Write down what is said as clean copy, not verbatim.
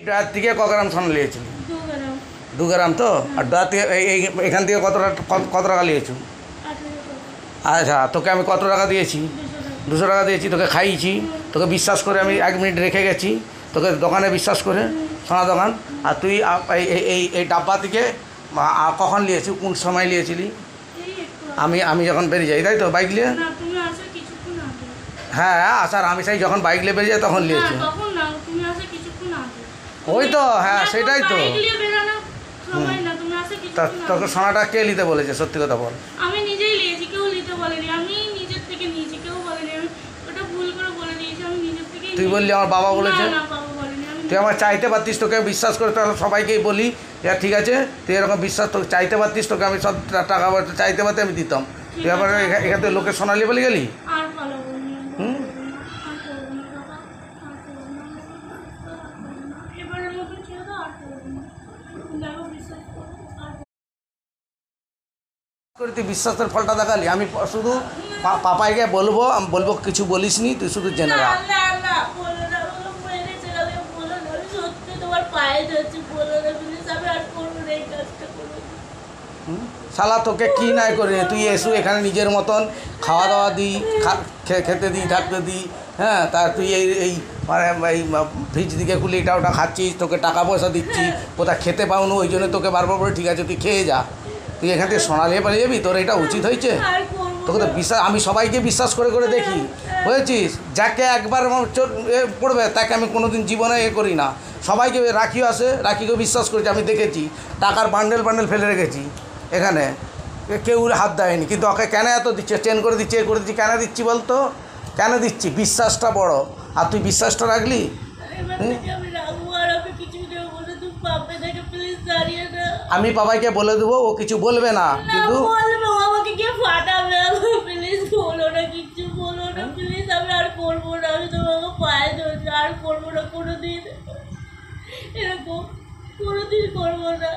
Der থেকে ক গ্রাম সোনা নিয়েছিল? 2 গ্রাম। 2 গ্রাম তো? আর ডার থেকে এখান থেকে কত টাকা নিয়েছো? 18 টাকা। আচ্ছা, তোকে আমি কত টাকা দিয়েছি? 200 টাকা দিয়েছি, তোকে খাইয়েছি, তোকে বিশ্বাস করে আমি 1 মিনিট রেখে গেছি তোকে দোকানে বিশ্বাস করে, সোনা দোকান। আর তুই এই ডাব্বা থেকে কখন নিয়েছি, কোন সময় নিয়েছিলি? আমি যখন বেরিয়ে যাই, তাই তো, বাইক নিয়ে? না, তুমি আসো কিছুক্ষণ আগে। হ্যাঁ, আসার আমি সেই যখন বাইক নিয়ে বেরিয়ে যাই তখন নিয়েছি। না, তখন না, তুমি আসো কিছুক্ষণ আগে। ওই তো, হ্যাঁ সেটাই তো। বাইক নিয়ে বেরানো সময় না, তুমি আসো কিছুক্ষণ আগে। তোকে সোনাটা কে নিতে বলেছে, সত্যি কথা বল? আমি নিজেই নিয়েছি, কেউ নিতে বলেনি, আমি নিজের থেকে নিয়েছি, কেউ বলেনি। আমি ওটা ভুল করে বলে দিয়েছি, আমি নিজের থেকে। তুই বললি আমার বাবা বলেছে? না, বাবা বলেনি। তুই আমার চাইতে পারতিস, তোকে বিশ্বাস করে তাহলে সবাইকেই বলি ঠিক আছে, তুই এরকম বিশ্বাস তোকে চাইতে পারতিস, তোকে আমি সব টাকা চাইতে পারতে আমি দিতাম। তুই আবার এখান থেকে লোকে সোনালি বলে গেলি। আর ভালো বলনি। হুম, আর করবো না বাবা, আর করবো না। এবারের মতো ছেড়ে দাও, আর করবো না। দেখো, বিশ্বাস করো, আর করে তুই বিশ্বাসের ফলটা দেখালি। আমি শুধু পাপাইকে বলবো, আমি বলবো কিছু বলিসনি, তুই শুধু জেনে রাখ। না, বলো না, মেরেছে, আমি বলো না, আমি সত্যি তোমার পায়ে ধরছি, বলো না প্লিজ, আমি আর করবো না এই কাজটা, করবো না। শালা তোকে কি নাই করে, তুই এসু এখানে নিজের মতন খাওয়া দাওয়া দিই, খেতে দিই, থাকতে দিই, হ্যাঁ, তা তুই এই মানে এই ফ্রিজ দিকে খুলে এটা ওটা খাচ্ছিস, তোকে টাকা পয়সা দিচ্ছি, কোথাও খেতে পাওনি, ওই জন্য তোকে বারবার বলে ঠিক আছে তুই খেয়ে যা, তুই এখান থেকে সোনালিয়ে পালিয়ে যাবি, তোর এটা উচিত হয়েছে? আর করবো তোকে তো বিশ্বাস, আমি সবাইকে বিশ্বাস করে করে দেখি, বুঝেছিস? যাকে একবার আমার পড়বে তাকে আমি কোনো দিন জীবনে করি না। সবাইকে রাখিও আসে, রাখিকেও বিশ্বাস করেছি, আমি দেখেছি টাকার বান্ডেল ফেলে রেখেছি এখানে, কেউ হাত দেয়নি, কিন্তু ওকে কেন এত দিচ্ছে, চেন করে দিচ্ছি, এ করে দিচ্ছি, কেন দিচ্ছি বলতো? কেন দিচ্ছি? বিশ্বাসটা বড়, আর তুই বিশ্বাসটা রাখলি? এবার থেকে আমি রাখবো, আর আমি কিছু দেবো বলে তুমি পাবে দেখে প্লিজ দাঁড়িয়ে না। আমি বাবাইকে বলে দেবো, ও কিছু বলবে না, কিন্তু বলবো, আমাকে কে ফাটাবে, প্লিজ বলো না, কিছু বলো না প্লিজ, আমি আর করবো না, আমি তোমাকে পায়ে ধরছি, আর করবো না কোনোদিন, এরকম কোনোদিন করবো না।